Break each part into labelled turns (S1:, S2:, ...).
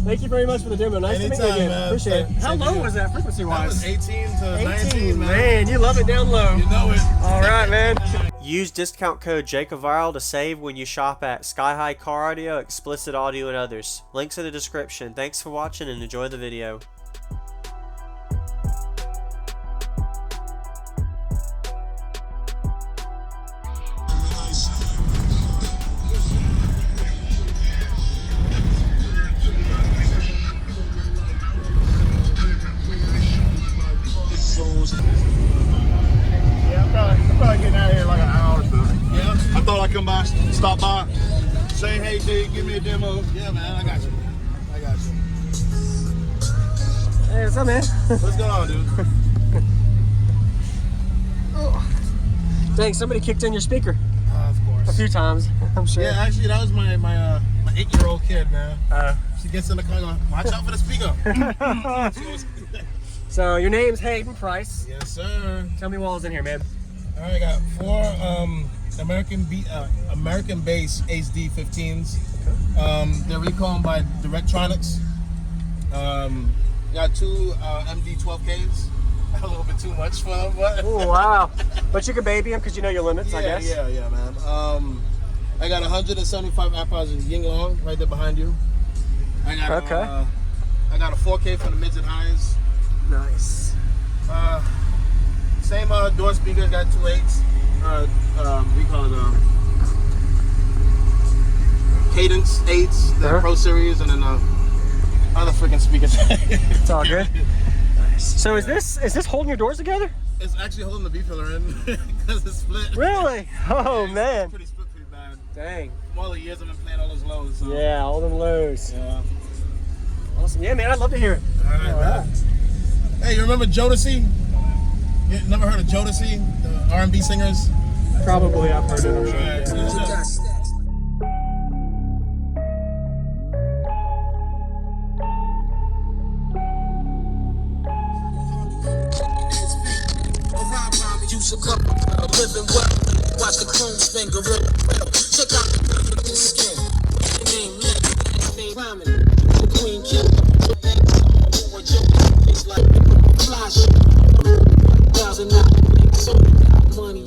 S1: Thank you very much for the demo. Nice to meet you again.
S2: Man.
S1: Appreciate it. How low was that frequency-wise?
S2: That was 18 to 19, man.
S1: Man, you love it down low.
S2: You know it.
S1: All right, man.
S3: Use discount code JacobViral to save when you shop at Sky High Car Audio, Xplicit Audio, and others. Links in the description. Thanks for watching and enjoy the video.
S2: I'm probably getting out of here in like an hour or so. Yeah? I thought I'd come by, stop by, say, hey, dude, give me a demo. Yeah, man, I got you. I got you.
S1: Hey, what's up, man?
S2: What's going on, dude?
S1: Oh. Dang, somebody kicked in your speaker.
S2: Of course.
S1: A few times, I'm sure.
S2: Yeah, actually, that was my 8-year-old kid, man. She gets in the car going, watch out for the speaker.
S1: So, your name's Hayden Price.
S2: Yes, sir.
S1: Tell me what was in here, man.
S2: All right, I got 4 American-based HD 15s. They're Reconed by Directonix. Got 2 MD 12Ks. A little bit too much for them, but.
S1: Oh, wow. But you can baby them because you know your limits, I guess.
S2: Yeah, man. I got 175 amp hours in yin long right there behind you. I got I got a 4K for the mids and highs.
S1: Nice.
S2: Same door speakers, got 2 8s. We call it Cadence 8s, the Pro Series, and then other freaking speakers.
S1: It's all good. Nice. So is this holding your doors together?
S2: It's actually holding the B filler in because it's split.
S1: Really? Oh,
S2: yeah,
S1: man.
S2: It's pretty split, pretty bad.
S1: Dang.
S2: From all the years I've been playing all those lows. So.
S1: Yeah, all them lows.
S2: Yeah.
S1: Awesome. Yeah, man, I'd love to hear it.
S2: All right, man. Hey, you remember Jodeci? You never heard of Jodeci, the R&B singers?
S1: Probably, I've heard it, I'm sure.
S2: Right.
S4: Living well, watch the chrome spin gorilla. Check out the skin. Name climbing. The queen kill. It's like flash. $1,000 so money.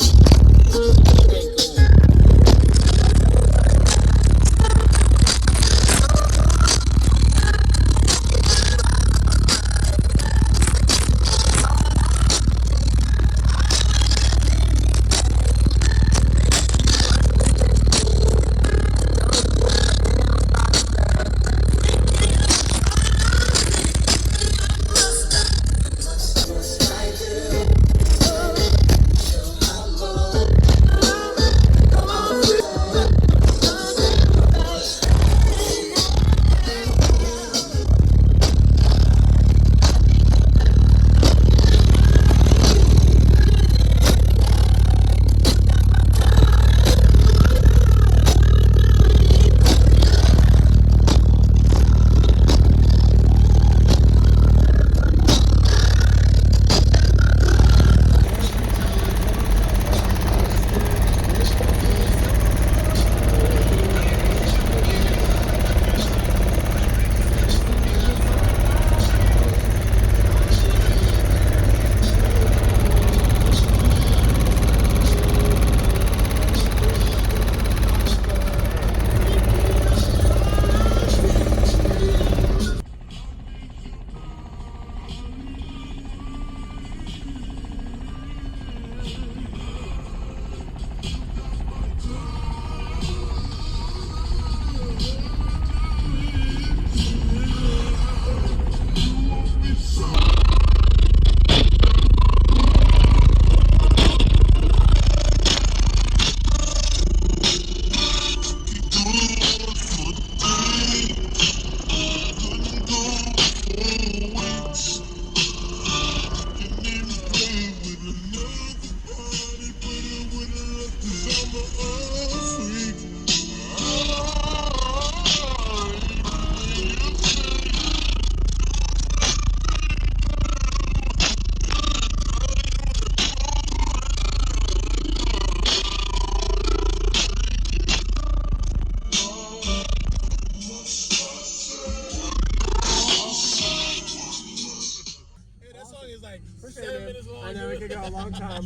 S2: like
S1: Appreciate
S2: 7
S1: it,
S2: minutes
S1: man.
S2: long.
S1: I know we could go a long time.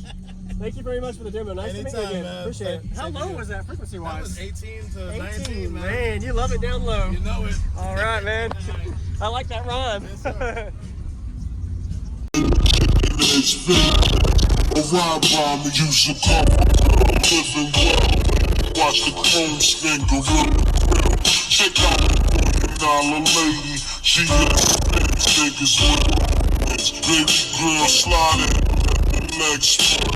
S1: Thank you very much for the demo. Nice to meet you
S2: Anytime,
S1: again.
S2: man.
S1: Appreciate it. How
S2: Same
S1: low
S2: here.
S1: was that
S2: That
S1: frequency-wise?
S2: was 18 to 19,
S1: 18,
S2: man.
S1: man. You love it down low.
S2: You know it.
S1: All right, man. I like that rhyme.
S2: Yes, sir.
S5: Arrive by me, use a car, living well. Watch the chrome spin, gorilla grill. Check out the $1 lady, she niggas with baby girl sliding, legs split,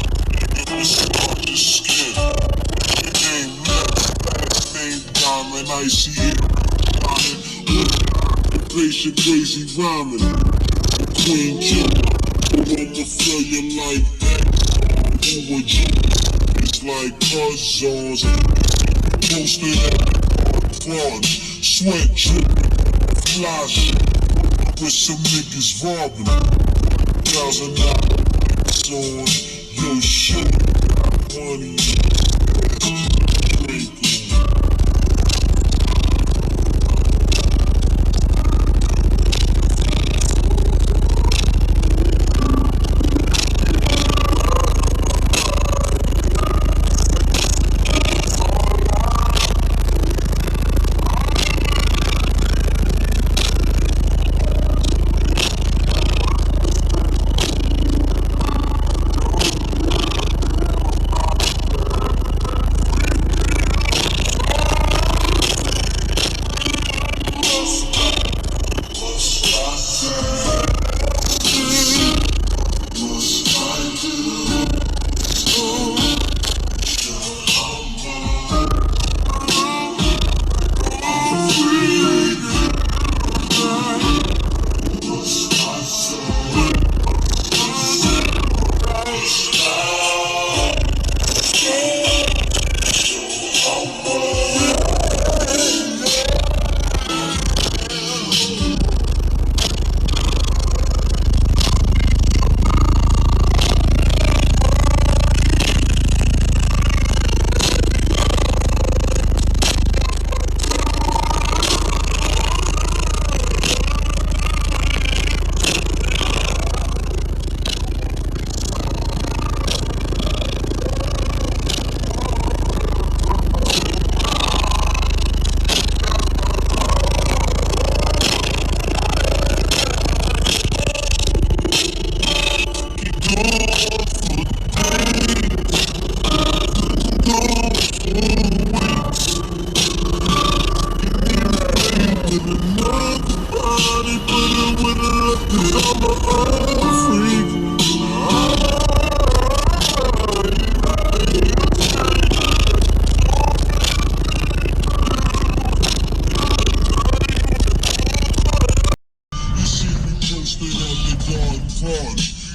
S5: this is your skin. Name left, name diamond, icy hair, patient crazy rhyming, queen killer. I'ma feel you like that. Who would you? It's like puzzles. Posted at fun. Sweat dripping. Fly shit. With some niggas robbing. $1,000 on your shit. Money.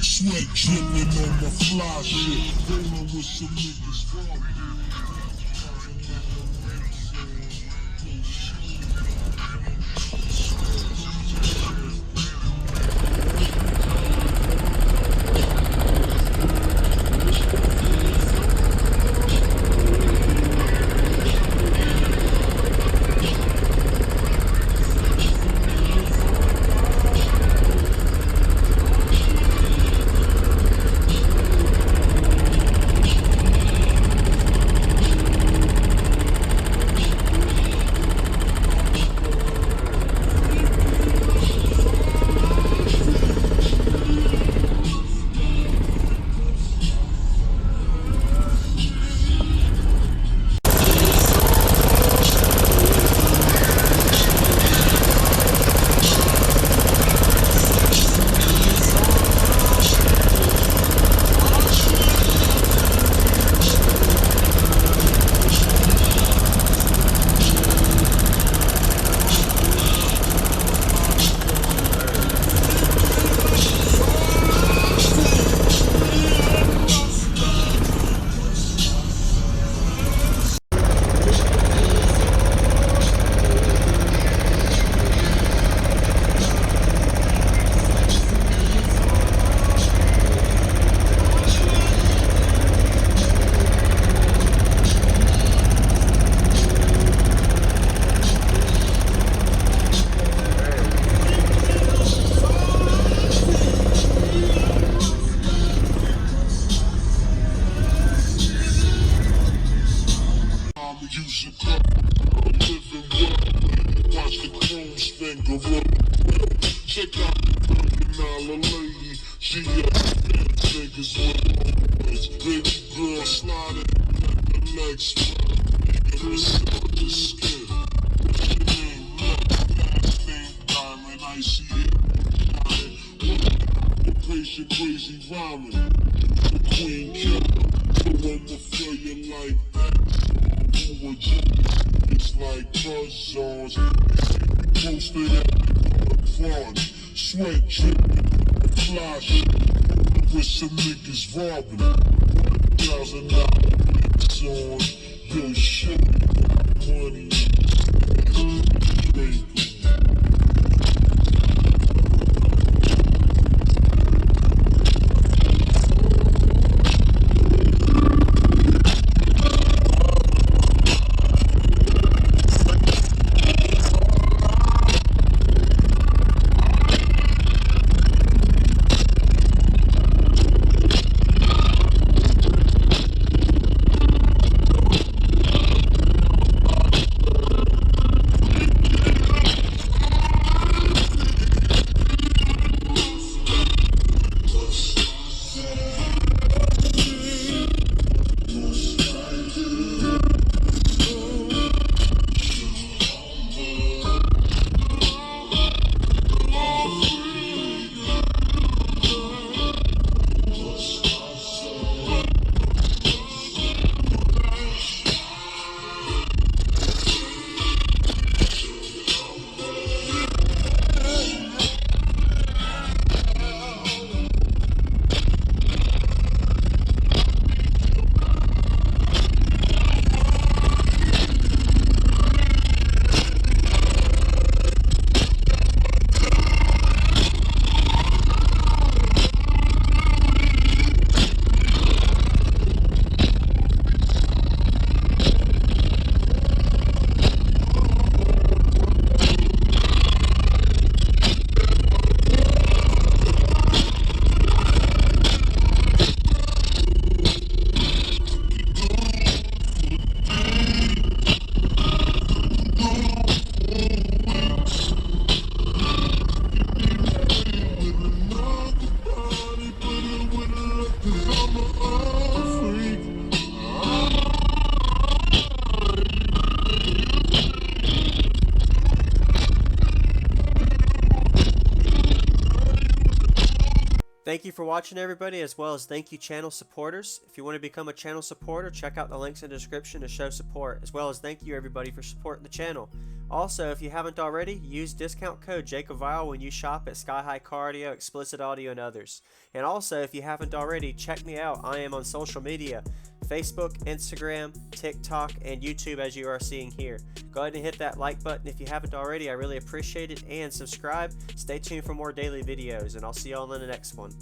S5: Sweat dripping on my fly shit. Rolling with some niggas wrong. Check out the $1 million lady. She got niggas with words. Baby girl sliding the legs. Massage your skin. She ain't left that diamond. I see it. The patient crazy rhyming. The queen killer. So I'ma feel you like that. Who would you? It's like buzz-ons. Posted at the front. Sweat dripping. Fly shit. With some niggas robbing. $1,000 mix on. Yo, shit. Money. Great.
S3: Thank you for watching, everybody, as well as thank you channel supporters. If you want to become a channel supporter, check out the links in the description to show support, as well as thank you everybody for supporting the channel. Also, if you haven't already, use discount code JacobViral when you shop at Sky High Car Audio, Xplicit Audio, and others. And also, if you haven't already, check me out. I am on social media, Facebook, Instagram, TikTok, and YouTube, as you are seeing here. Go ahead and hit that like button if you haven't already. I really appreciate it. And subscribe. Stay tuned for more daily videos, and I'll see y'all in the next one.